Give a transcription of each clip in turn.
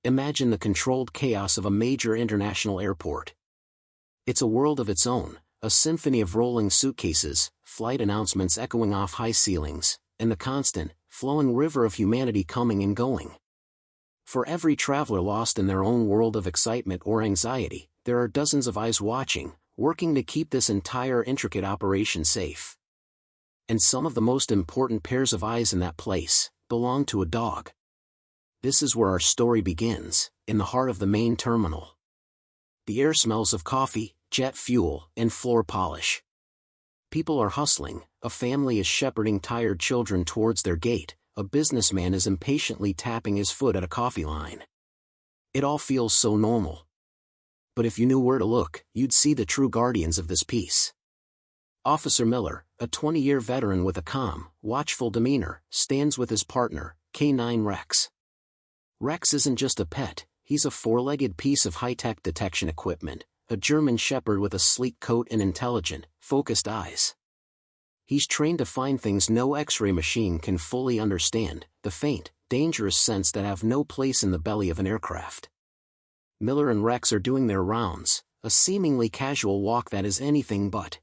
Imagine the controlled chaos of a major international airport. It's a world of its own, a symphony of rolling suitcases, flight announcements echoing off high ceilings, and the constant, flowing river of humanity coming and going. For every traveler lost in their own world of excitement or anxiety, there are dozens of eyes watching, working to keep this entire intricate operation safe. And some of the most important pairs of eyes in that place belong to a dog. This is where our story begins, in the heart of the main terminal. The air smells of coffee, jet fuel, and floor polish. People are hustling, a family is shepherding tired children towards their gate, a businessman is impatiently tapping his foot at a coffee line. It all feels so normal. But if you knew where to look, you'd see the true guardians of this peace. Officer Miller, a 20-year veteran with a calm, watchful demeanor, stands with his partner, K9 Rex. Rex isn't just a pet, he's a four-legged piece of high-tech detection equipment, a German shepherd with a sleek coat and intelligent, focused eyes. He's trained to find things no X-ray machine can fully understand, the faint, dangerous scents that have no place in the belly of an aircraft. Miller and Rex are doing their rounds, a seemingly casual walk that is anything but.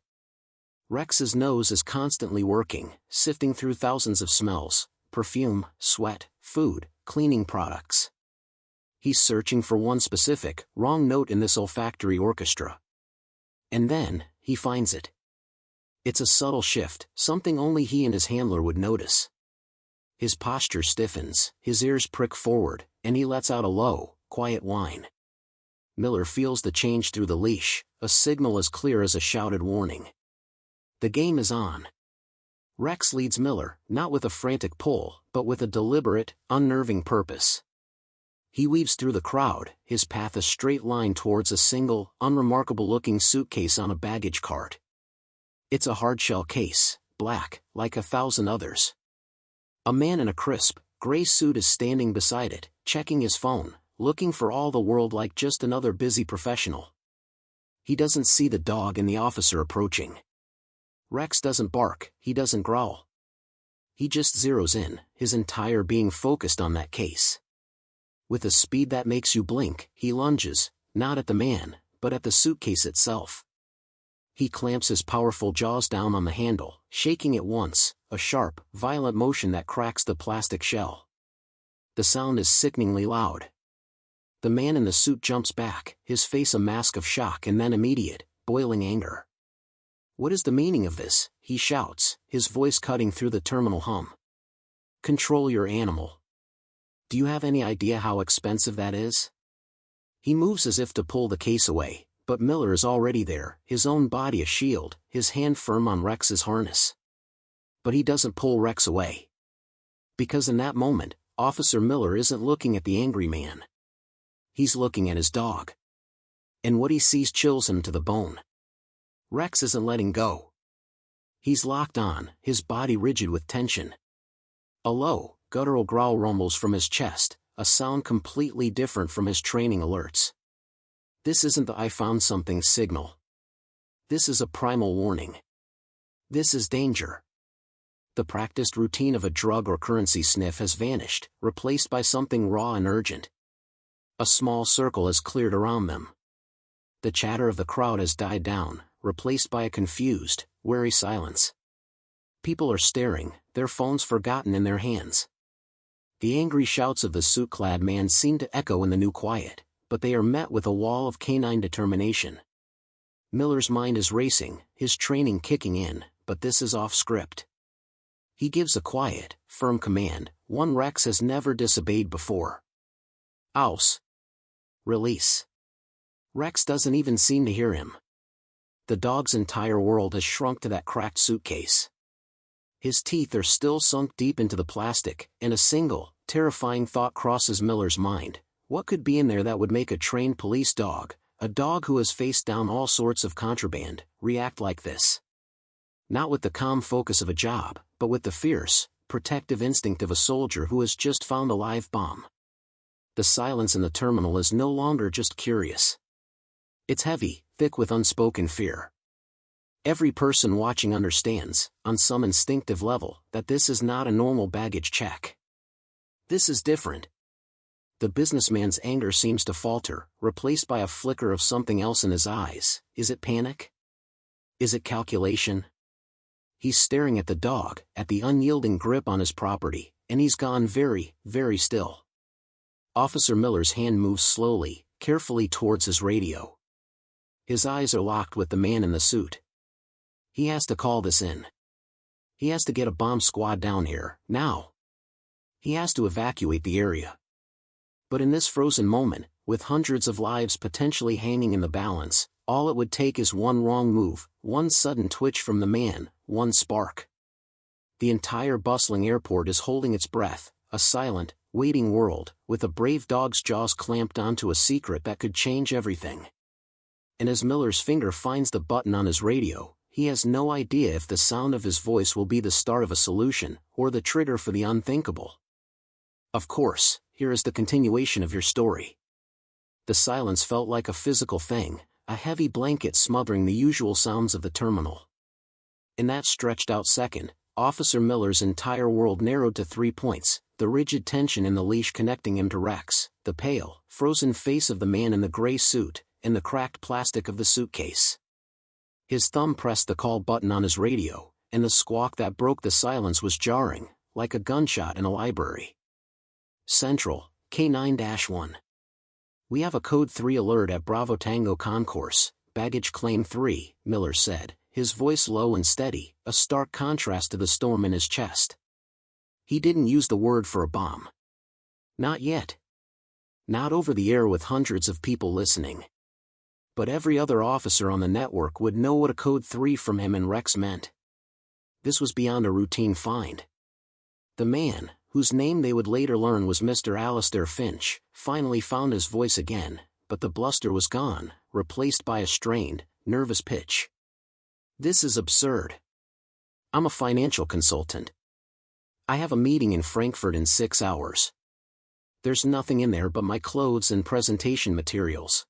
Rex's nose is constantly working, sifting through thousands of smells, perfume, sweat, food, cleaning products. He's searching for one specific, wrong note in this olfactory orchestra. And then, he finds it. It's a subtle shift, something only he and his handler would notice. His posture stiffens, his ears prick forward, and he lets out a low, quiet whine. Miller feels the change through the leash, a signal as clear as a shouted warning. The game is on. Rex leads Miller, not with a frantic pull, but with a deliberate, unnerving purpose. He weaves through the crowd, his path a straight line towards a single, unremarkable-looking suitcase on a baggage cart. It's a hardshell case, black, like 1,000 others. A man in a crisp, gray suit is standing beside it, checking his phone, looking for all the world like just another busy professional. He doesn't see the dog and the officer approaching. Rex doesn't bark, he doesn't growl. He just zeroes in, his entire being focused on that case. With a speed that makes you blink, he lunges, not at the man, but at the suitcase itself. He clamps his powerful jaws down on the handle, shaking it once, a sharp, violent motion that cracks the plastic shell. The sound is sickeningly loud. The man in the suit jumps back, his face a mask of shock and then immediate, boiling anger. "What is the meaning of this?" he shouts, his voice cutting through the terminal hum. "Control your animal. Do you have any idea how expensive that is?" He moves as if to pull the case away, but Miller is already there, his own body a shield, his hand firm on Rex's harness. But he doesn't pull Rex away. Because in that moment, Officer Miller isn't looking at the angry man. He's looking at his dog. And what he sees chills him to the bone. Rex isn't letting go. He's locked on, his body rigid with tension. A low, guttural growl rumbles from his chest, a sound completely different from his training alerts. This isn't the "I found something" signal. This is a primal warning. This is danger. The practiced routine of a drug or currency sniff has vanished, replaced by something raw and urgent. A small circle has cleared around them. The chatter of the crowd has died down, replaced by a confused, wary silence. People are staring, their phones forgotten in their hands. The angry shouts of the suit-clad man seem to echo in the new quiet, but they are met with a wall of canine determination. Miller's mind is racing, his training kicking in, but this is off script. He gives a quiet, firm command, one Rex has never disobeyed before. "Aus." Release. Rex doesn't even seem to hear him. The dog's entire world has shrunk to that cracked suitcase. His teeth are still sunk deep into the plastic, and a single, terrifying thought crosses Miller's mind. What could be in there that would make a trained police dog, a dog who has faced down all sorts of contraband, react like this? Not with the calm focus of a job, but with the fierce, protective instinct of a soldier who has just found a live bomb. The silence in the terminal is no longer just curious. It's heavy, thick with unspoken fear. Every person watching understands, on some instinctive level, that this is not a normal baggage check. This is different. The businessman's anger seems to falter, replaced by a flicker of something else in his eyes. Is it panic? Is it calculation? He's staring at the dog, at the unyielding grip on his property, and he's gone very, very still. Officer Miller's hand moves slowly, carefully towards his radio. His eyes are locked with the man in the suit. He has to call this in. He has to get a bomb squad down here, now. He has to evacuate the area. But in this frozen moment, with hundreds of lives potentially hanging in the balance, all it would take is one wrong move, one sudden twitch from the man, one spark. The entire bustling airport is holding its breath, a silent, waiting world, with a brave dog's jaws clamped onto a secret that could change everything. And as Miller's finger finds the button on his radio, he has no idea if the sound of his voice will be the start of a solution, or the trigger for the unthinkable. Of course, here is the continuation of your story. The silence felt like a physical thing, a heavy blanket smothering the usual sounds of the terminal. In that stretched-out second, Officer Miller's entire world narrowed to 3 points: the rigid tension in the leash connecting him to Rex, the pale, frozen face of the man in the gray suit, and the cracked plastic of the suitcase. His thumb pressed the call button on his radio, and the squawk that broke the silence was jarring, like a gunshot in a library. Central, K9-1. We have a Code 3 alert at Bravo Tango Concourse, baggage claim 3, Miller said, his voice low and steady, a stark contrast to the storm in his chest. He didn't use the word for a bomb. Not yet. Not over the air with hundreds of people listening. But every other officer on the network would know what a Code 3 from him and Rex meant. This was beyond a routine find. The man, whose name they would later learn was Mr. Alistair Finch, finally found his voice again, but the bluster was gone, replaced by a strained, nervous pitch. This is absurd. I'm a financial consultant. I have a meeting in Frankfurt in 6 hours. There's nothing in there but my clothes and presentation materials.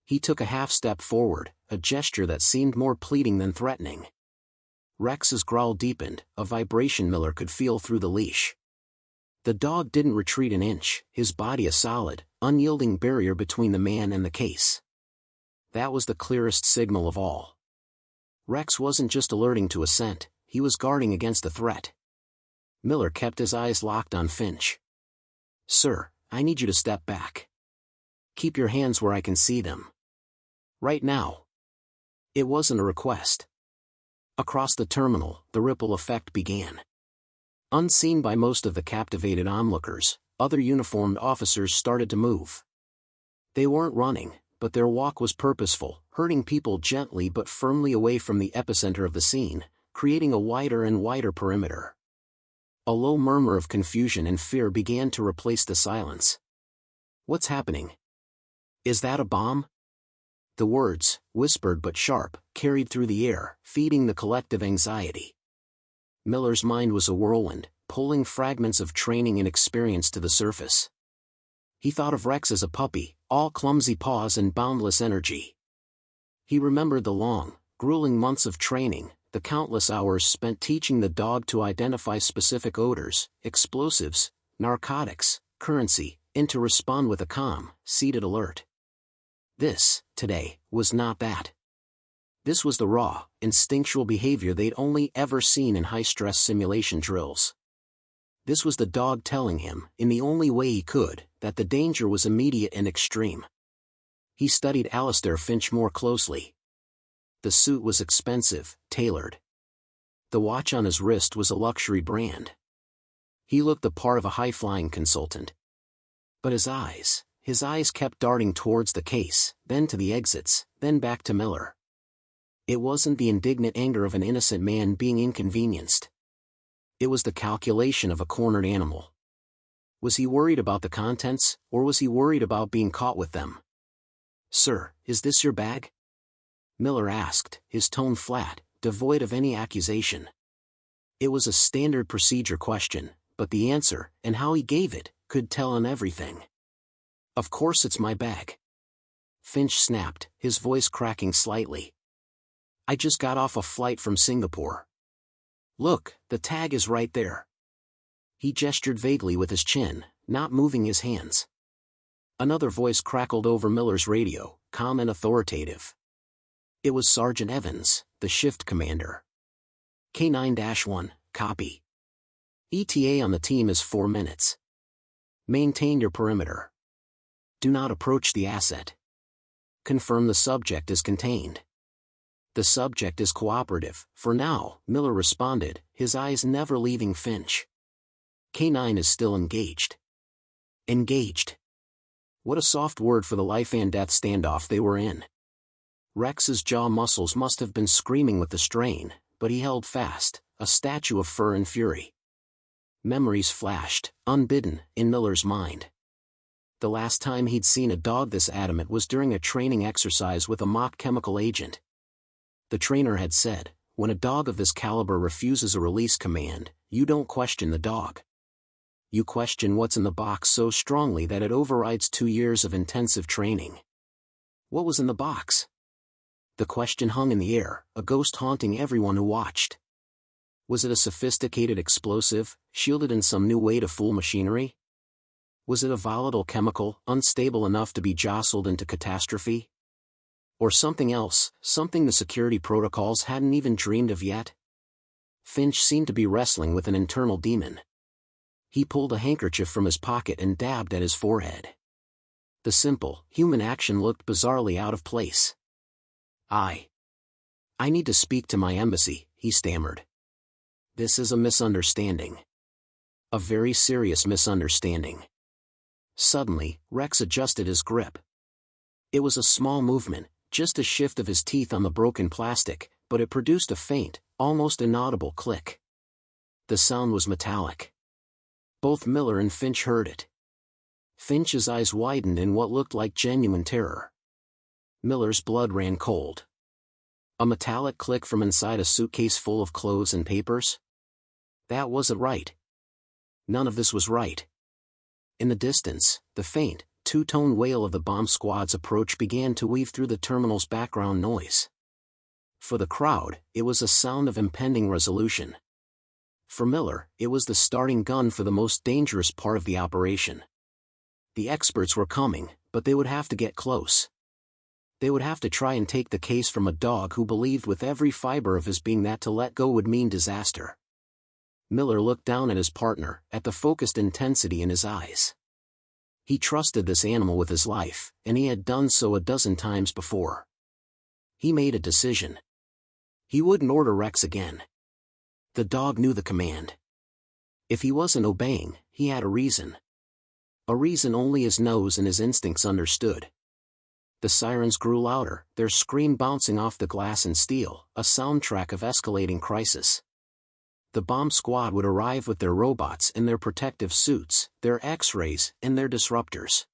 He took a half step forward, a gesture that seemed more pleading than threatening. Rex's growl deepened, a vibration Miller could feel through the leash. The dog didn't retreat an inch, his body a solid, unyielding barrier between the man and the case. That was the clearest signal of all. Rex wasn't just alerting to a scent, he was guarding against the threat. Miller kept his eyes locked on Finch. "Sir, I need you to step back. Keep your hands where I can see them. Right now." It wasn't a request. Across the terminal, the ripple effect began. Unseen by most of the captivated onlookers, other uniformed officers started to move. They weren't running, but their walk was purposeful, herding people gently but firmly away from the epicenter of the scene, creating a wider and wider perimeter. A low murmur of confusion and fear began to replace the silence. "What's happening? Is that a bomb?" The words, whispered but sharp, carried through the air, feeding the collective anxiety. Miller's mind was a whirlwind, pulling fragments of training and experience to the surface. He thought of Rex as a puppy, all clumsy paws and boundless energy. He remembered the long, grueling months of training, the countless hours spent teaching the dog to identify specific odors, explosives, narcotics, currency, and to respond with a calm, seated alert. This, today, was not that. This was the raw, instinctual behavior they'd only ever seen in high-stress simulation drills. This was the dog telling him, in the only way he could, that the danger was immediate and extreme. He studied Alistair Finch more closely. The suit was expensive, tailored. The watch on his wrist was a luxury brand. He looked the part of a high-flying consultant. But his eyes kept darting towards the case, then to the exits, then back to Miller. It wasn't the indignant anger of an innocent man being inconvenienced. It was the calculation of a cornered animal. Was he worried about the contents, or was he worried about being caught with them? "Sir, is this your bag?" Miller asked, his tone flat, devoid of any accusation. It was a standard procedure question, but the answer, and how he gave it, could tell on everything. "Of course it's my bag." Finch snapped, his voice cracking slightly. "I just got off a flight from Singapore. Look, the tag is right there." He gestured vaguely with his chin, not moving his hands. Another voice crackled over Miller's radio, calm and authoritative. It was Sergeant Evans, the shift commander. K9-1, copy. ETA on the team is 4 minutes. Maintain your perimeter. Do not approach the asset. Confirm the subject is contained. The subject is cooperative, for now, Miller responded, his eyes never leaving Finch. K9 is still engaged. Engaged. What a soft word for the life and death standoff they were in. Rex's jaw muscles must have been screaming with the strain, but he held fast, a statue of fur and fury. Memories flashed, unbidden, in Miller's mind. The last time he'd seen a dog this adamant was during a training exercise with a mock chemical agent. The trainer had said, when a dog of this caliber refuses a release command, you don't question the dog. You question what's in the box so strongly that it overrides 2 years of intensive training. What was in the box? The question hung in the air, a ghost haunting everyone who watched. Was it a sophisticated explosive, shielded in some new way to fool machinery? Was it a volatile chemical, unstable enough to be jostled into catastrophe? Or something else, something the security protocols hadn't even dreamed of yet? Finch seemed to be wrestling with an internal demon. He pulled a handkerchief from his pocket and dabbed at his forehead. The simple, human action looked bizarrely out of place. I need to speak to my embassy, he stammered. This is a misunderstanding. A very serious misunderstanding. Suddenly, Rex adjusted his grip. It was a small movement, just a shift of his teeth on the broken plastic, but it produced a faint, almost inaudible click. The sound was metallic. Both Miller and Finch heard it. Finch's eyes widened in what looked like genuine terror. Miller's blood ran cold. A metallic click from inside a suitcase full of clothes and papers? That wasn't right. None of this was right. In the distance, the faint, two-tone wail of the bomb squad's approach began to weave through the terminal's background noise. For the crowd, it was a sound of impending resolution. For Miller, it was the starting gun for the most dangerous part of the operation. The experts were coming, but they would have to get close. They would have to try and take the case from a dog who believed with every fiber of his being that to let go would mean disaster. Miller looked down at his partner, at the focused intensity in his eyes. He trusted this animal with his life, and he had done so a dozen times before. He made a decision. He wouldn't order Rex again. The dog knew the command. If he wasn't obeying, he had a reason. A reason only his nose and his instincts understood. The sirens grew louder, their scream bouncing off the glass and steel, a soundtrack of escalating crisis. The bomb squad would arrive with their robots and their protective suits, their X-rays, and their disruptors.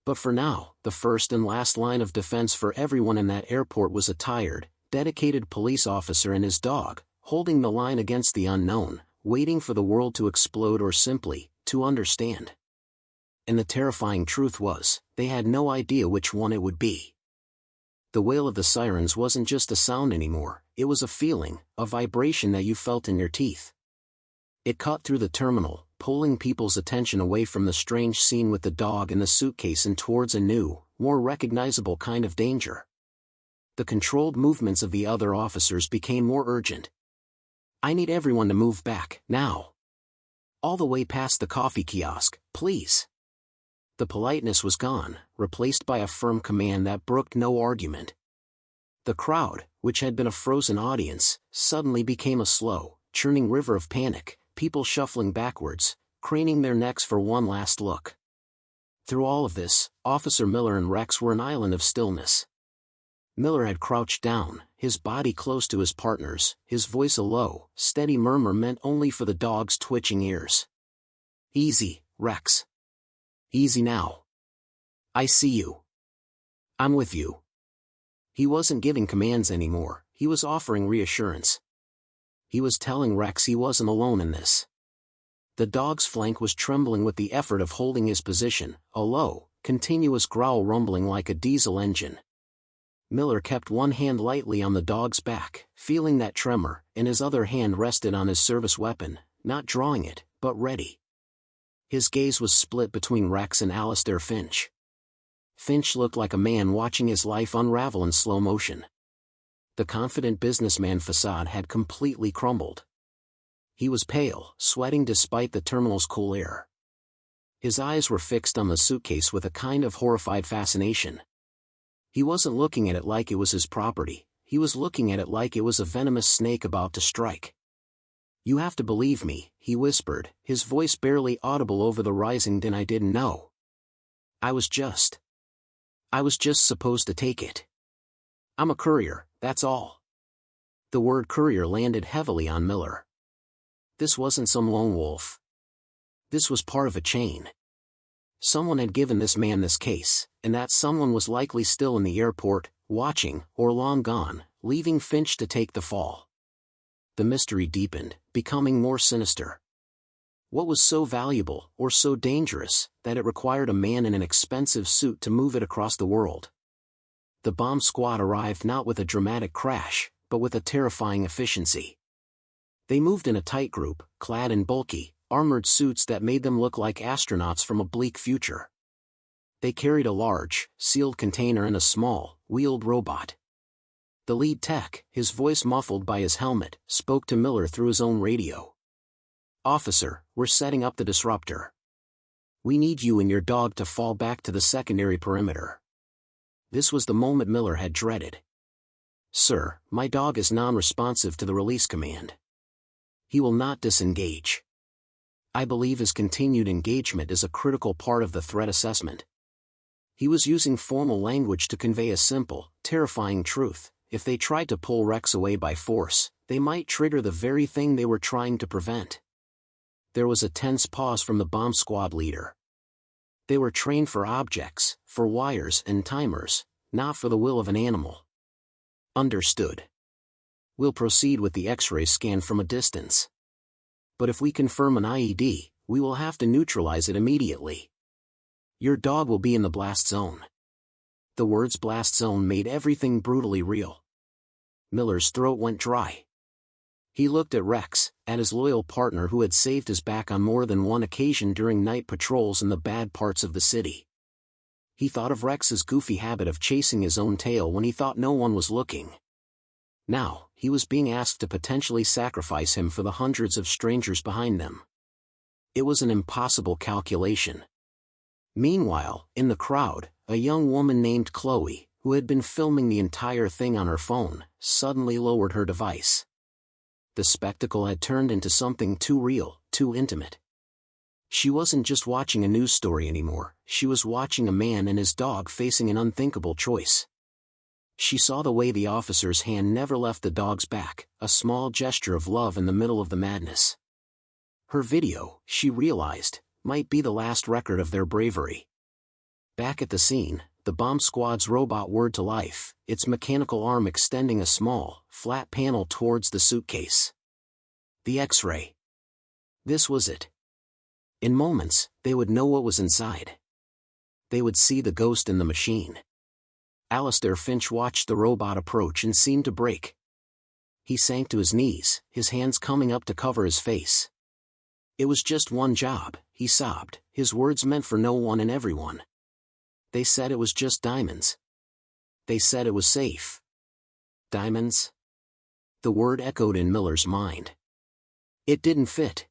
But for now, the first and last line of defense for everyone in that airport was a tired, dedicated police officer and his dog, holding the line against the unknown, waiting for the world to explode or simply, to understand. And the terrifying truth was, they had no idea which one it would be. The wail of the sirens wasn't just a sound anymore, it was a feeling, a vibration that you felt in your teeth. It cut through the terminal, pulling people's attention away from the strange scene with the dog and the suitcase and towards a new, more recognizable kind of danger. The controlled movements of the other officers became more urgent. I need everyone to move back, now. All the way past the coffee kiosk, please. The politeness was gone, replaced by a firm command that brooked no argument. The crowd, which had been a frozen audience, suddenly became a slow, churning river of panic, people shuffling backwards, craning their necks for one last look. Through all of this, Officer Miller and Rex were an island of stillness. Miller had crouched down, his body close to his partner's, his voice a low, steady murmur meant only for the dog's twitching ears. Easy, Rex. Easy now. I see you. I'm with you. He wasn't giving commands anymore, he was offering reassurance. He was telling Rex he wasn't alone in this. The dog's flank was trembling with the effort of holding his position, a low, continuous growl rumbling like a diesel engine. Miller kept one hand lightly on the dog's back, feeling that tremor, and his other hand rested on his service weapon, not drawing it, but ready. His gaze was split between Rex and Alistair Finch. Finch looked like a man watching his life unravel in slow motion. The confident businessman facade had completely crumbled. He was pale, sweating despite the terminal's cool air. His eyes were fixed on the suitcase with a kind of horrified fascination. He wasn't looking at it like it was his property, he was looking at it like it was a venomous snake about to strike. "You have to believe me," he whispered, his voice barely audible over the rising din. "I didn't know. I was just supposed to take it. I'm a courier, that's all." The word courier landed heavily on Miller. This wasn't some lone wolf. This was part of a chain. Someone had given this man this case, and that someone was likely still in the airport, watching, or long gone, leaving Finch to take the fall. The mystery deepened, becoming more sinister. What was so valuable, or so dangerous, that it required a man in an expensive suit to move it across the world? The bomb squad arrived not with a dramatic crash, but with a terrifying efficiency. They moved in a tight group, clad in bulky, armored suits that made them look like astronauts from a bleak future. They carried a large, sealed container and a small, wheeled robot. The lead tech, his voice muffled by his helmet, spoke to Miller through his own radio. "Officer, we're setting up the disruptor. We need you and your dog to fall back to the secondary perimeter." This was the moment Miller had dreaded. "Sir, my dog is non-responsive to the release command. He will not disengage. I believe his continued engagement is a critical part of the threat assessment." He was using formal language to convey a simple, terrifying truth: if they tried to pull Rex away by force, they might trigger the very thing they were trying to prevent. There was a tense pause from the bomb squad leader. They were trained for objects, for wires and timers, not for the will of an animal. "Understood. We'll proceed with the X-ray scan from a distance. But if we confirm an IED, we will have to neutralize it immediately. Your dog will be in the blast zone." The words blast zone made everything brutally real. Miller's throat went dry. He looked at Rex, at his loyal partner who had saved his back on more than one occasion during night patrols in the bad parts of the city. He thought of Rex's goofy habit of chasing his own tail when he thought no one was looking. Now, he was being asked to potentially sacrifice him for the hundreds of strangers behind them. It was an impossible calculation. Meanwhile, in the crowd, a young woman named Chloe, who had been filming the entire thing on her phone, suddenly lowered her device. The spectacle had turned into something too real, too intimate. She wasn't just watching a news story anymore, she was watching a man and his dog facing an unthinkable choice. She saw the way the officer's hand never left the dog's back, a small gesture of love in the middle of the madness. Her video, she realized, might be the last record of their bravery. Back at the scene, the bomb squad's robot whirred to life, its mechanical arm extending a small, flat panel towards the suitcase. The X-ray. This was it. In moments, they would know what was inside. They would see the ghost in the machine. Alistair Finch watched the robot approach and seemed to break. He sank to his knees, his hands coming up to cover his face. "It was just one job," he sobbed, his words meant for no one and everyone. "They said it was just diamonds. They said it was safe." Diamonds? The word echoed in Miller's mind. It didn't fit.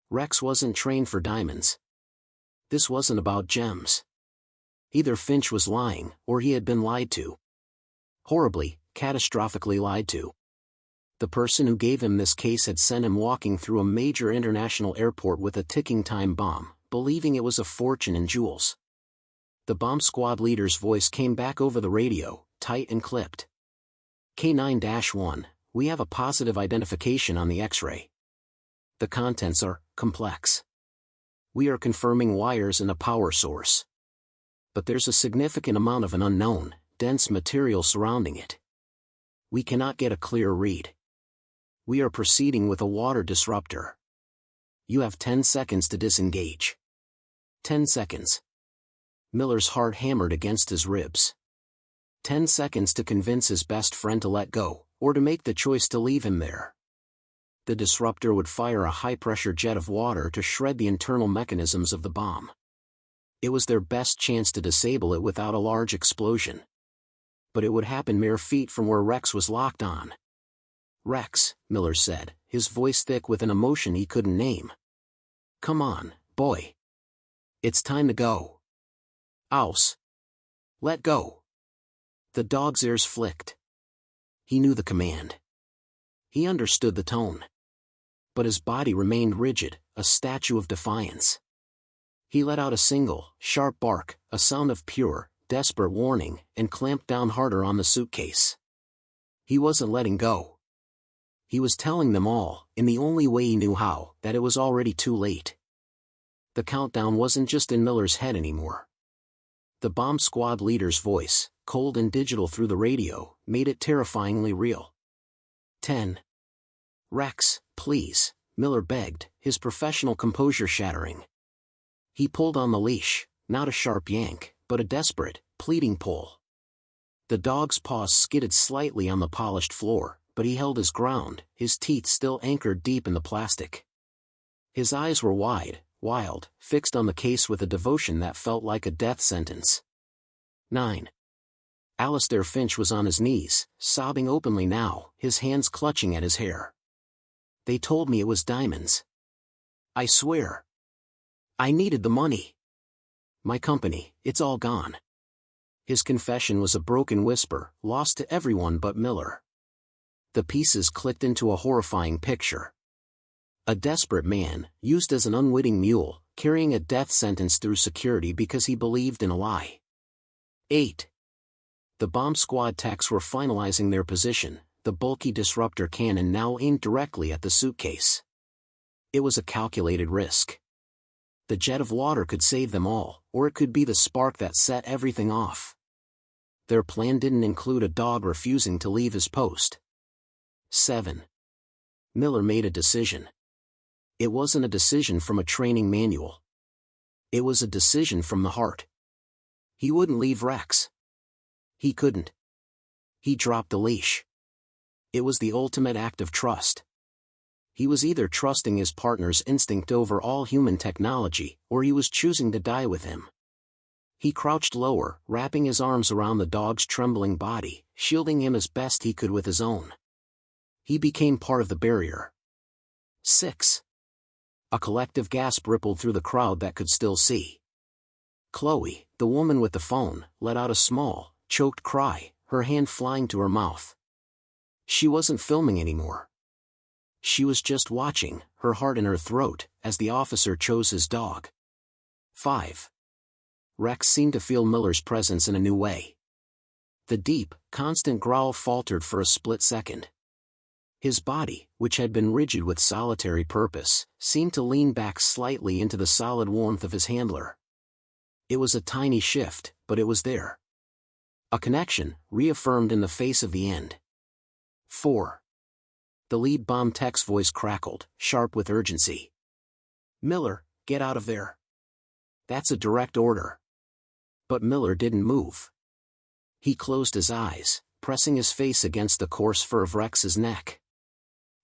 Rex wasn't trained for diamonds. This wasn't about gems. Either Finch was lying, or he had been lied to. Horribly, catastrophically lied to. The person who gave him this case had sent him walking through a major international airport with a ticking time bomb, believing it was a fortune in jewels. The bomb squad leader's voice came back over the radio, tight and clipped. "K9-1, we have a positive identification on the X-ray. The contents are complex. We are confirming wires and a power source. But there's a significant amount of an unknown, dense material surrounding it. We cannot get a clear read. We are proceeding with a water disruptor. You have 10 seconds to disengage." 10 seconds. Miller's heart hammered against his ribs. 10 seconds to convince his best friend to let go, or to make the choice to leave him there. The disruptor would fire a high-pressure jet of water to shred the internal mechanisms of the bomb. It was their best chance to disable it without a large explosion. But it would happen mere feet from where Rex was locked on. "Rex," Miller said, his voice thick with an emotion he couldn't name. "Come on, boy. It's time to go. Ouse. Let go." The dog's ears flicked. He knew the command. He understood the tone. But his body remained rigid, a statue of defiance. He let out a single, sharp bark, a sound of pure, desperate warning, and clamped down harder on the suitcase. He wasn't letting go. He was telling them all, in the only way he knew how, that it was already too late. The countdown wasn't just in Miller's head anymore. The bomb squad leader's voice, cold and digital through the radio, made it terrifyingly real. 10. "Rex, please," Miller begged, his professional composure shattering. He pulled on the leash, not a sharp yank, but a desperate, pleading pull. The dog's paws skidded slightly on the polished floor, but he held his ground, his teeth still anchored deep in the plastic. His eyes were wide, wild, fixed on the case with a devotion that felt like a death sentence. 9. Alistair Finch was on his knees, sobbing openly now, his hands clutching at his hair. "They told me it was diamonds. I swear. I needed the money. My company, it's all gone." His confession was a broken whisper, lost to everyone but Miller. The pieces clicked into a horrifying picture. A desperate man, used as an unwitting mule, carrying a death sentence through security because he believed in a lie. 8. The bomb squad techs were finalizing their position, the bulky disruptor cannon now aimed directly at the suitcase. It was a calculated risk. The jet of water could save them all, or it could be the spark that set everything off. Their plan didn't include a dog refusing to leave his post. 7. Miller made a decision. It wasn't a decision from a training manual. It was a decision from the heart. He wouldn't leave Rex. He couldn't. He dropped the leash. It was the ultimate act of trust. He was either trusting his partner's instinct over all human technology, or he was choosing to die with him. He crouched lower, wrapping his arms around the dog's trembling body, shielding him as best he could with his own. He became part of the barrier. 6. A collective gasp rippled through the crowd that could still see. Chloe, the woman with the phone, let out a small, choked cry, her hand flying to her mouth. She wasn't filming anymore. She was just watching, her heart in her throat, as the officer chose his dog. 5. Rex seemed to feel Miller's presence in a new way. The deep, constant growl faltered for a split second. His body, which had been rigid with solitary purpose, seemed to lean back slightly into the solid warmth of his handler. It was a tiny shift, but it was there. A connection, reaffirmed in the face of the end. 4. The lead bomb tech's voice crackled, sharp with urgency. "Miller, get out of there. That's a direct order." But Miller didn't move. He closed his eyes, pressing his face against the coarse fur of Rex's neck.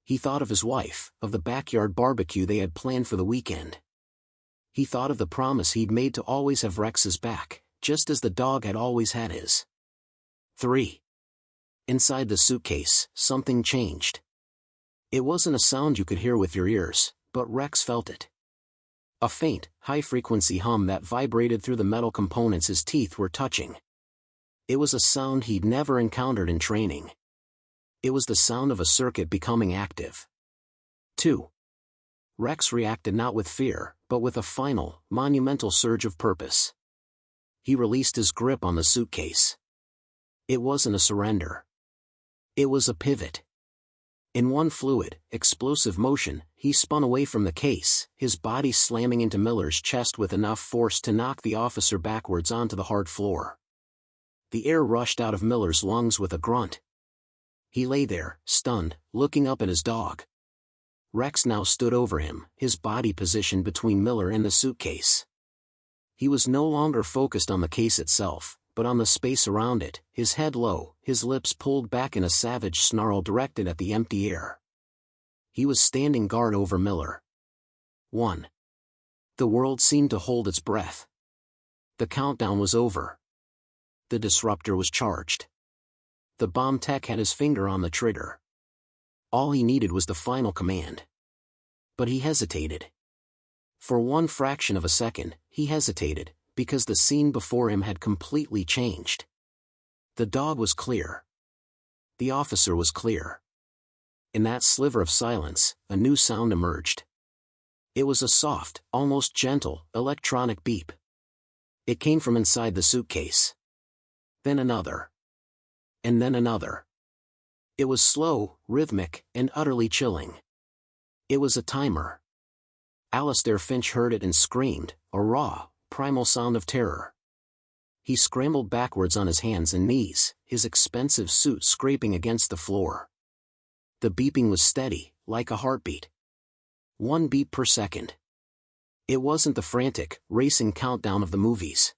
He thought of his wife, of the backyard barbecue they had planned for the weekend. He thought of the promise he'd made to always have Rex's back, just as the dog had always had his. 3. Inside the suitcase, something changed. It wasn't a sound you could hear with your ears, but Rex felt it. A faint, high-frequency hum that vibrated through the metal components his teeth were touching. It was a sound he'd never encountered in training. It was the sound of a circuit becoming active. 2. Rex reacted not with fear, but with a final, monumental surge of purpose. He released his grip on the suitcase. It wasn't a surrender. It was a pivot. In one fluid, explosive motion, he spun away from the case, his body slamming into Miller's chest with enough force to knock the officer backwards onto the hard floor. The air rushed out of Miller's lungs with a grunt. He lay there, stunned, looking up at his dog. Rex now stood over him, his body positioned between Miller and the suitcase. He was no longer focused on the case itself, but on the space around it, his head low, his lips pulled back in a savage snarl directed at the empty air. He was standing guard over Miller. 1. The world seemed to hold its breath. The countdown was over. The disruptor was charged. The bomb tech had his finger on the trigger. All he needed was the final command. But he hesitated. For one fraction of a second, he hesitated, because the scene before him had completely changed. The dog was clear. The officer was clear. In that sliver of silence, a new sound emerged. It was a soft, almost gentle, electronic beep. It came from inside the suitcase. Then another. And then another. It was slow, rhythmic, and utterly chilling. It was a timer. Alistair Finch heard it and screamed, a raw, primal sound of terror. He scrambled backwards on his hands and knees, his expensive suit scraping against the floor. The beeping was steady, like a heartbeat. 1 beat per second. It wasn't the frantic, racing countdown of the movies.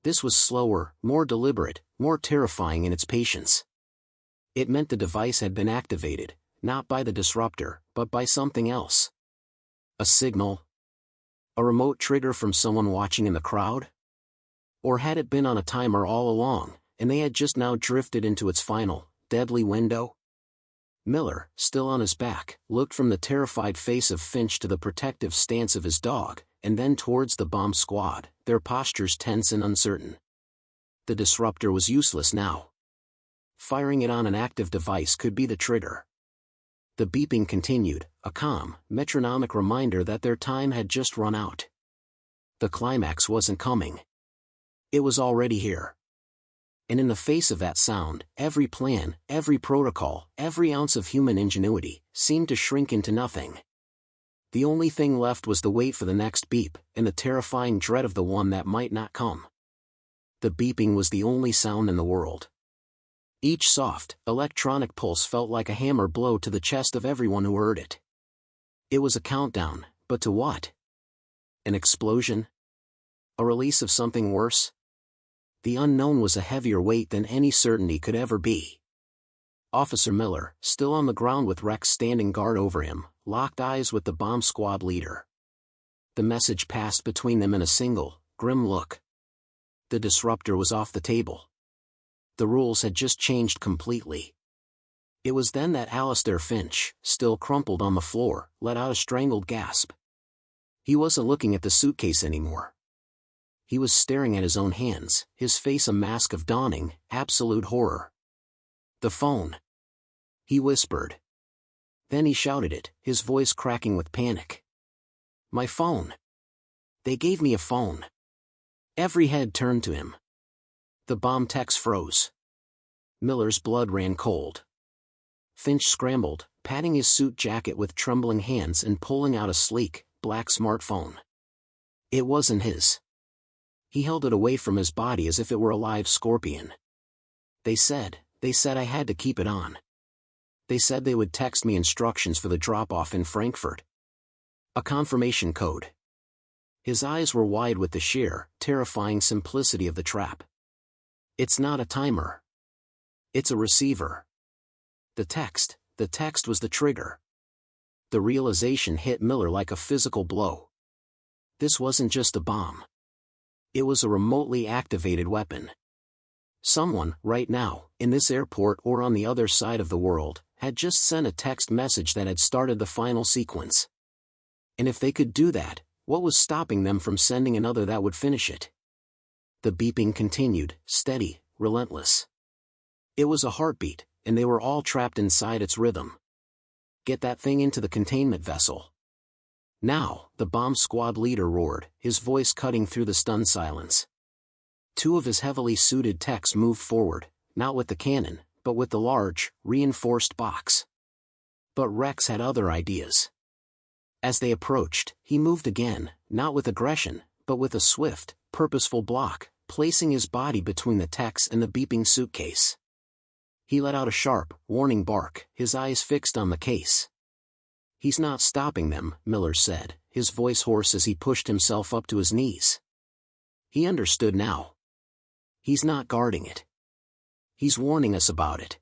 This was slower, more deliberate, more terrifying in its patience. It meant the device had been activated, not by the disruptor, but by something else. A signal? A remote trigger from someone watching in the crowd? Or had it been on a timer all along, and they had just now drifted into its final, deadly window? Miller, still on his back, looked from the terrified face of Finch to the protective stance of his dog, and then towards the bomb squad, their postures tense and uncertain. The disruptor was useless now. Firing it on an active device could be the trigger. The beeping continued, a calm, metronomic reminder that their time had just run out. The climax wasn't coming. It was already here. And in the face of that sound, every plan, every protocol, every ounce of human ingenuity, seemed to shrink into nothing. The only thing left was the wait for the next beep, and the terrifying dread of the one that might not come. The beeping was the only sound in the world. Each soft, electronic pulse felt like a hammer blow to the chest of everyone who heard it. It was a countdown, but to what? An explosion? A release of something worse? The unknown was a heavier weight than any certainty could ever be. Officer Miller, still on the ground with Rex standing guard over him, locked eyes with the bomb squad leader. The message passed between them in a single, grim look. The disruptor was off the table. The rules had just changed completely. It was then that Alistair Finch, still crumpled on the floor, let out a strangled gasp. He wasn't looking at the suitcase anymore. He was staring at his own hands, his face a mask of dawning, absolute horror. The phone. He whispered. Then he shouted it, his voice cracking with panic. My phone. They gave me a phone. Every head turned to him. The bomb techs froze. Miller's blood ran cold. Finch scrambled, patting his suit jacket with trembling hands and pulling out a sleek, black smartphone. It wasn't his. He held it away from his body as if it were a live scorpion. They said I had to keep it on. They said they would text me instructions for the drop-off in Frankfurt. A confirmation code. His eyes were wide with the sheer, terrifying simplicity of the trap. It's not a timer. It's a receiver. The text was the trigger. The realization hit Miller like a physical blow. This wasn't just a bomb. It was a remotely activated weapon. Someone, right now, in this airport or on the other side of the world, had just sent a text message that had started the final sequence. And if they could do that, what was stopping them from sending another that would finish it? The beeping continued, steady, relentless. It was a heartbeat, and they were all trapped inside its rhythm. Get that thing into the containment vessel. Now, the bomb squad leader roared, his voice cutting through the stunned silence. Two of his heavily suited techs moved forward, not with the cannon, but with the large, reinforced box. But Rex had other ideas. As they approached, he moved again, not with aggression, but with a swift, purposeful block, placing his body between the techs and the beeping suitcase. He let out a sharp, warning bark, his eyes fixed on the case. He's not stopping them, Miller said, his voice hoarse as he pushed himself up to his knees. He understood now. He's not guarding it. He's warning us about it.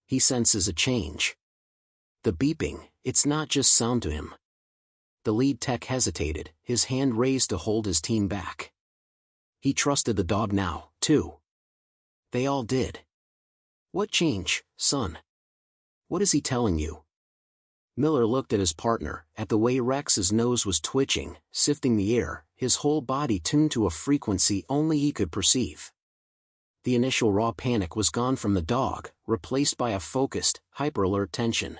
He senses a change. The beeping, it's not just sound to him. The lead tech hesitated, his hand raised to hold his team back. He trusted the dog now, too. They all did. What change, son? What is he telling you? Miller looked at his partner, at the way Rex's nose was twitching, sifting the air, his whole body tuned to a frequency only he could perceive. The initial raw panic was gone from the dog, replaced by a focused, hyper-alert tension.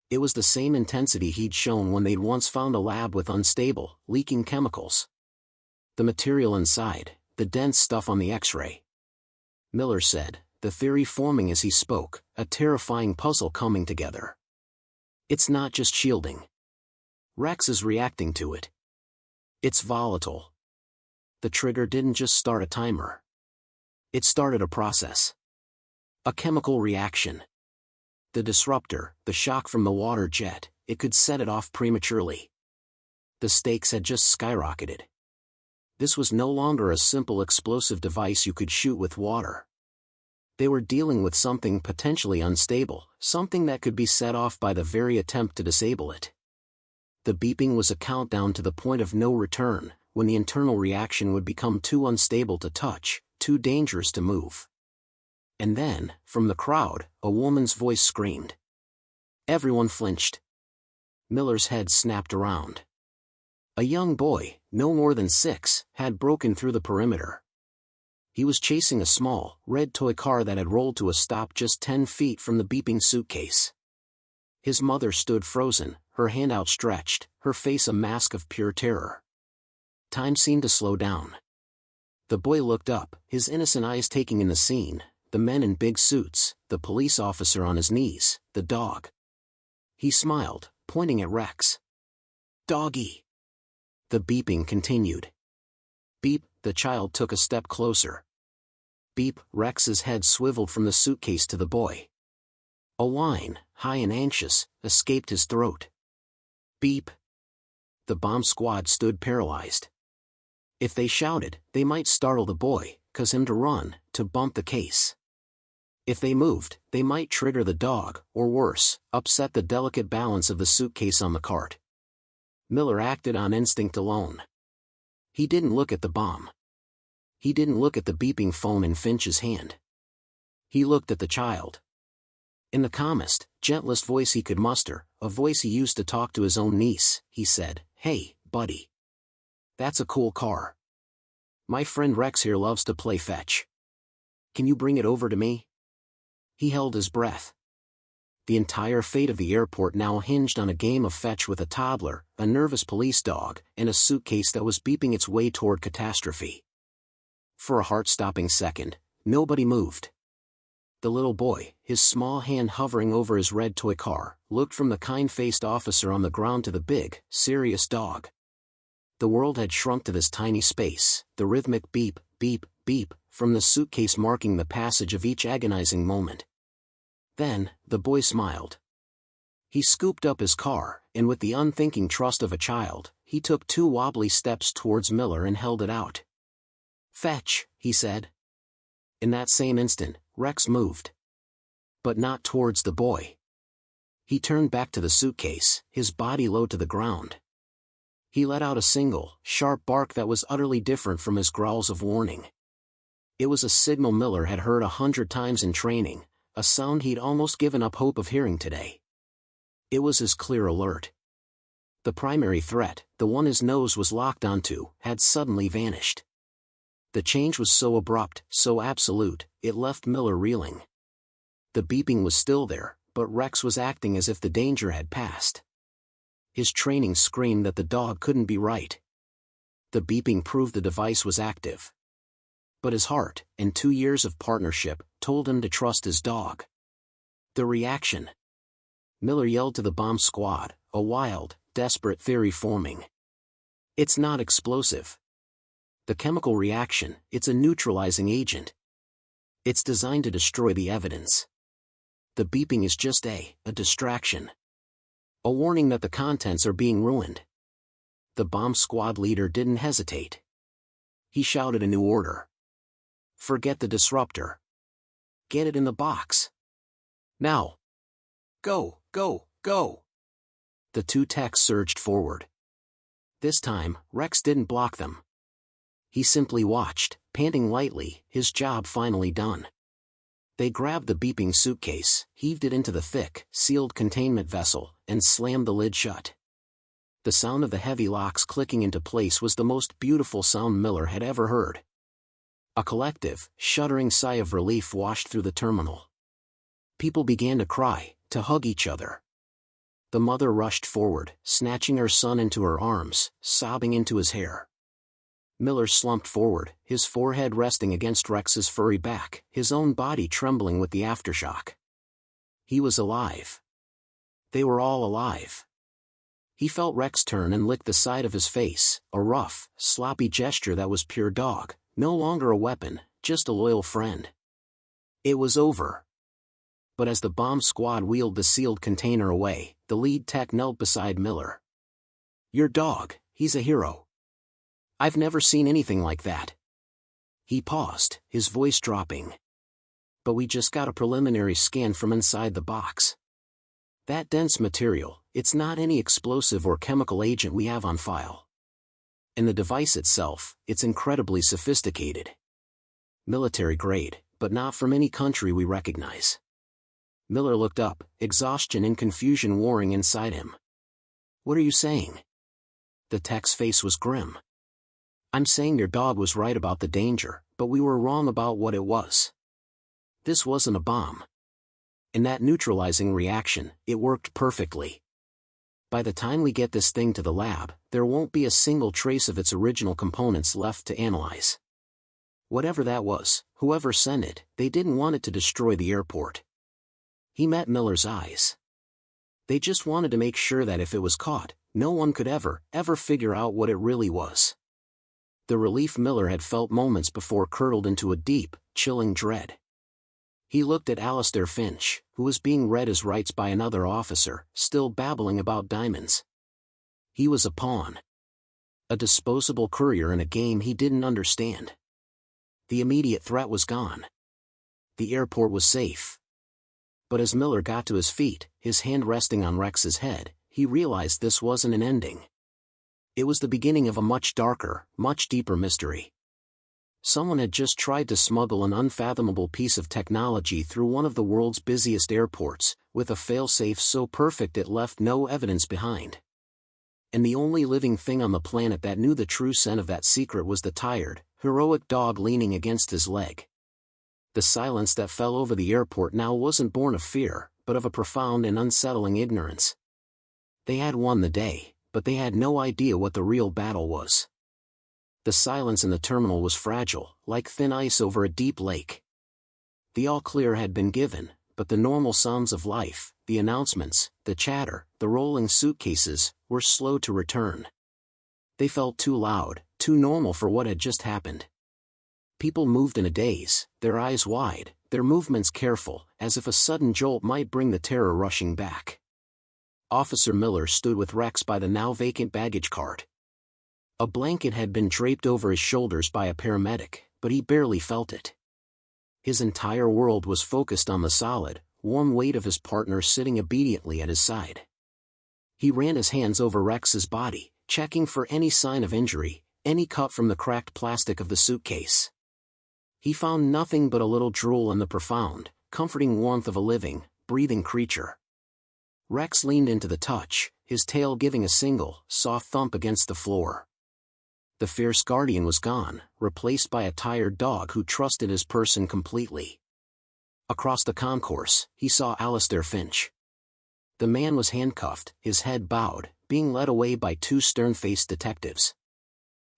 It was the same intensity he'd shown when they'd once found a lab with unstable, leaking chemicals. The material inside, the dense stuff on the X-ray. Miller said, the theory forming as he spoke, a terrifying puzzle coming together. It's not just shielding. Rex is reacting to it. It's volatile. The trigger didn't just start a timer. It started a process. A chemical reaction. The disruptor, the shock from the water jet, it could set it off prematurely. The stakes had just skyrocketed. This was no longer a simple explosive device you could shoot with water. They were dealing with something potentially unstable, something that could be set off by the very attempt to disable it. The beeping was a countdown to the point of no return, when the internal reaction would become too unstable to touch, too dangerous to move. And then, from the crowd, a woman's voice screamed. Everyone flinched. Miller's head snapped around. A young boy, no more than 6, had broken through the perimeter. He was chasing a small, red toy car that had rolled to a stop just 10 feet from the beeping suitcase. His mother stood frozen, her hand outstretched, her face a mask of pure terror. Time seemed to slow down. The boy looked up, his innocent eyes taking in the scene, the men in big suits, the police officer on his knees, the dog. He smiled, pointing at Rex. Doggy. The beeping continued. Beep, the child took a step closer. Beep, Rex's head swiveled from the suitcase to the boy. A whine, high and anxious, escaped his throat. Beep. The bomb squad stood paralyzed. If they shouted, they might startle the boy, cause him to run, to bump the case. If they moved, they might trigger the dog, or worse, upset the delicate balance of the suitcase on the cart. Miller acted on instinct alone. He didn't look at the bomb. He didn't look at the beeping phone in Finch's hand. He looked at the child. In the calmest, gentlest voice he could muster, a voice he used to talk to his own niece, he said, "Hey, buddy. That's a cool car. My friend Rex here loves to play fetch. Can you bring it over to me?" He held his breath. The entire fate of the airport now hinged on a game of fetch with a toddler, a nervous police dog, and a suitcase that was beeping its way toward catastrophe. For a heart-stopping second, nobody moved. The little boy, his small hand hovering over his red toy car, looked from the kind-faced officer on the ground to the big, serious dog. The world had shrunk to this tiny space, the rhythmic beep, beep, beep, from the suitcase marking the passage of each agonizing moment. Then, the boy smiled. He scooped up his car, and with the unthinking trust of a child, he took 2 wobbly steps towards Miller and held it out. "Fetch," he said. In that same instant, Rex moved. But not towards the boy. He turned back to the suitcase, his body low to the ground. He let out a single, sharp bark that was utterly different from his growls of warning. It was a signal Miller had heard 100 times in training, a sound he'd almost given up hope of hearing today. It was his clear alert. The primary threat, the one his nose was locked onto, had suddenly vanished. The change was so abrupt, so absolute, it left Miller reeling. The beeping was still there, but Rex was acting as if the danger had passed. His training screamed that the dog couldn't be right. The beeping proved the device was active. But his heart, and 2 years of partnership, told him to trust his dog. The reaction. Miller yelled to the bomb squad, a wild, desperate theory forming. It's not explosive. The chemical reaction, it's a neutralizing agent. It's designed to destroy the evidence. The beeping is just a distraction. A warning that the contents are being ruined. The bomb squad leader didn't hesitate. He shouted a new order. Forget the disruptor. Get it in the box. Now. Go, go, go. The 2 techs surged forward. This time, Rex didn't block them. He simply watched, panting lightly, his job finally done. They grabbed the beeping suitcase, heaved it into the thick, sealed containment vessel, and slammed the lid shut. The sound of the heavy locks clicking into place was the most beautiful sound Miller had ever heard. A collective, shuddering sigh of relief washed through the terminal. People began to cry, to hug each other. The mother rushed forward, snatching her son into her arms, sobbing into his hair. Miller slumped forward, his forehead resting against Rex's furry back, his own body trembling with the aftershock. He was alive. They were all alive. He felt Rex turn and lick the side of his face, a rough, sloppy gesture that was pure dog, no longer a weapon, just a loyal friend. It was over. But as the bomb squad wheeled the sealed container away, the lead tech knelt beside Miller. "Your dog, he's a hero. I've never seen anything like that." He paused, his voice dropping. "But we just got a preliminary scan from inside the box. That dense material, it's not any explosive or chemical agent we have on file. And the device itself, it's incredibly sophisticated. Military grade, but not from any country we recognize." Miller looked up, exhaustion and confusion warring inside him. "What are you saying?" The tech's face was grim. "I'm saying your dog was right about the danger, but we were wrong about what it was. This wasn't a bomb. In that neutralizing reaction, it worked perfectly. By the time we get this thing to the lab, there won't be a single trace of its original components left to analyze. Whatever that was, whoever sent it, they didn't want it to destroy the airport." He met Miller's eyes. They just wanted to make sure that if it was caught, no one could ever figure out what it really was. The relief Miller had felt moments before curdled into a deep, chilling dread. He looked at Alistair Finch, who was being read his rights by another officer, still babbling about diamonds. He was a pawn. A disposable courier in a game he didn't understand. The immediate threat was gone. The airport was safe. But as Miller got to his feet, his hand resting on Rex's head, he realized this wasn't an ending. It was the beginning of a much darker, much deeper mystery. Someone had just tried to smuggle an unfathomable piece of technology through one of the world's busiest airports, with a failsafe so perfect it left no evidence behind. And the only living thing on the planet that knew the true scent of that secret was the tired, heroic dog leaning against his leg. The silence that fell over the airport now wasn't born of fear, but of a profound and unsettling ignorance. They had won the day, but they had no idea what the real battle was. The silence in the terminal was fragile, like thin ice over a deep lake. The all-clear had been given, but the normal sounds of life, the announcements, the chatter, the rolling suitcases, were slow to return. They felt too loud, too normal for what had just happened. People moved in a daze, their eyes wide, their movements careful, as if a sudden jolt might bring the terror rushing back. Officer Miller stood with Rex by the now vacant baggage cart. A blanket had been draped over his shoulders by a paramedic, but he barely felt it. His entire world was focused on the solid, warm weight of his partner sitting obediently at his side. He ran his hands over Rex's body, checking for any sign of injury, any cut from the cracked plastic of the suitcase. He found nothing but a little drool and the profound, comforting warmth of a living, breathing creature. Rex leaned into the touch, his tail giving a single, soft thump against the floor. The fierce guardian was gone, replaced by a tired dog who trusted his person completely. Across the concourse, he saw Alistair Finch. The man was handcuffed, his head bowed, being led away by two stern-faced detectives.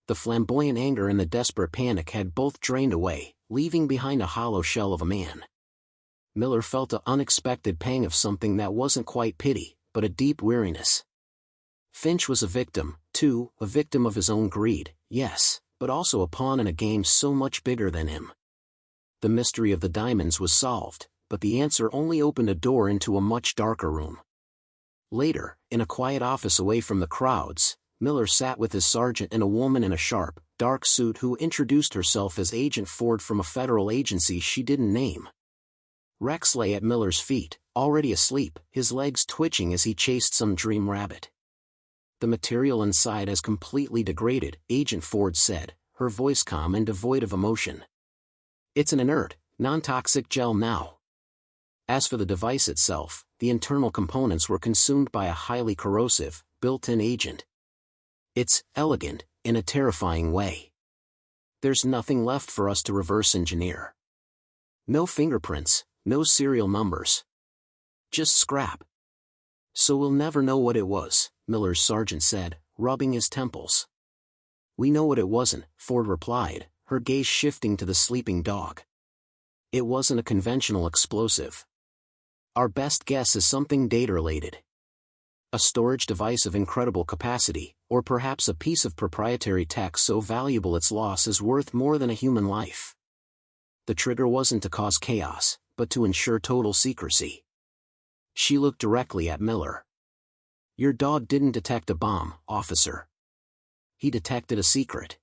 The flamboyant anger and the desperate panic had both drained away, leaving behind a hollow shell of a man. Miller felt an unexpected pang of something that wasn't quite pity, but a deep weariness. Finch was a victim, too, a victim of his own greed, yes, but also a pawn in a game so much bigger than him. The mystery of the diamonds was solved, but the answer only opened a door into a much darker room. Later, in a quiet office away from the crowds, Miller sat with his sergeant and a woman in a sharp, dark suit who introduced herself as Agent Ford from a federal agency she didn't name. Rex lay at Miller's feet, already asleep, his legs twitching as he chased some dream rabbit. "The material inside has completely degraded," Agent Ford said, her voice calm and devoid of emotion. "It's an inert, non-toxic gel now. As for the device itself, the internal components were consumed by a highly corrosive, built-in agent. It's elegant, in a terrifying way. There's nothing left for us to reverse engineer. No fingerprints, no serial numbers. Just scrap. So we'll never know what it was," Miller's sergeant said, rubbing his temples. "We know what it wasn't," Ford replied, her gaze shifting to the sleeping dog. "It wasn't a conventional explosive. Our best guess is something data-related. A storage device of incredible capacity, or perhaps a piece of proprietary tech so valuable its loss is worth more than a human life. The trigger wasn't to cause chaos, but to ensure total secrecy." She looked directly at Miller. "Your dog didn't detect a bomb, officer. He detected a secret.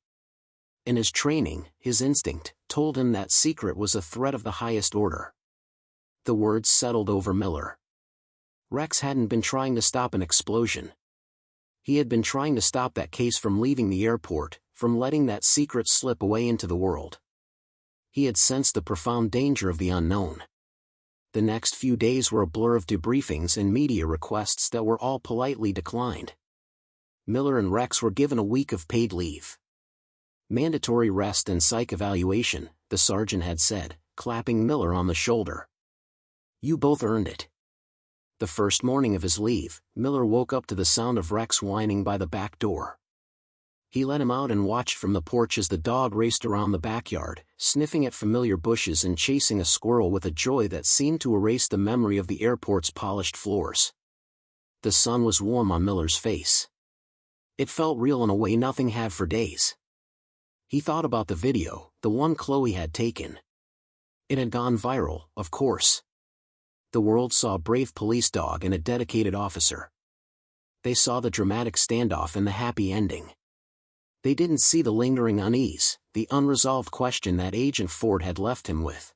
In his training, his instinct told him that secret was a threat of the highest order." The words settled over Miller. Rex hadn't been trying to stop an explosion. He had been trying to stop that case from leaving the airport, from letting that secret slip away into the world. He had sensed the profound danger of the unknown. The next few days were a blur of debriefings and media requests that were all politely declined. Miller and Rex were given a week of paid leave. "Mandatory rest and psych evaluation," the sergeant had said, clapping Miller on the shoulder. "You both earned it." The first morning of his leave, Miller woke up to the sound of Rex whining by the back door. He let him out and watched from the porch as the dog raced around the backyard, sniffing at familiar bushes and chasing a squirrel with a joy that seemed to erase the memory of the airport's polished floors. The sun was warm on Miller's face. It felt real in a way nothing had for days. He thought about the video, the one Chloe had taken. It had gone viral, of course. The world saw a brave police dog and a dedicated officer. They saw the dramatic standoff and the happy ending. They didn't see the lingering unease, the unresolved question that Agent Ford had left him with.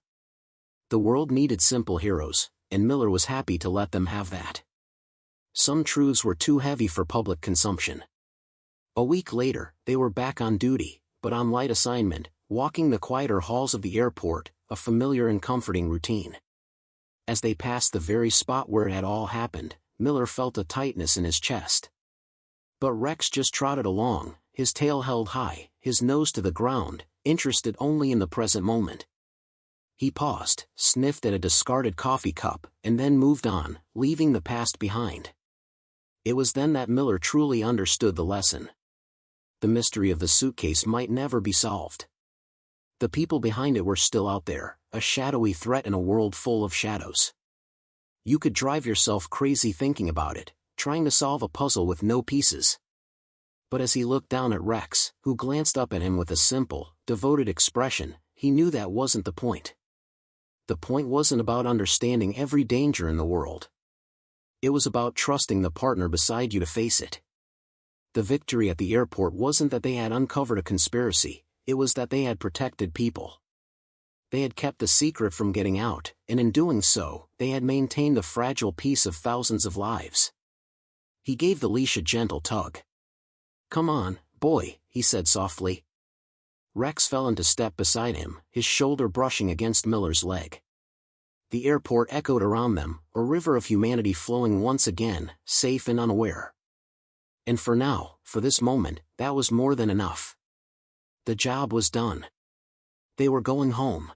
The world needed simple heroes, and Miller was happy to let them have that. Some truths were too heavy for public consumption. A week later, they were back on duty, but on light assignment, walking the quieter halls of the airport, a familiar and comforting routine. As they passed the very spot where it had all happened, Miller felt a tightness in his chest. But Rex just trotted along, his tail held high, his nose to the ground, interested only in the present moment. He paused, sniffed at a discarded coffee cup, and then moved on, leaving the past behind. It was then that Miller truly understood the lesson. The mystery of the suitcase might never be solved. The people behind it were still out there, a shadowy threat in a world full of shadows. You could drive yourself crazy thinking about it, trying to solve a puzzle with no pieces. But as he looked down at Rex, who glanced up at him with a simple, devoted expression, he knew that wasn't the point. The point wasn't about understanding every danger in the world. It was about trusting the partner beside you to face it. The victory at the airport wasn't that they had uncovered a conspiracy, it was that they had protected people. They had kept the secret from getting out, and in doing so, they had maintained the fragile peace of thousands of lives. He gave the leash a gentle tug. "Come on, boy," he said softly. Rex fell into step beside him, his shoulder brushing against Miller's leg. The airport echoed around them, a river of humanity flowing once again, safe and unaware. And for now, for this moment, that was more than enough. The job was done. They were going home.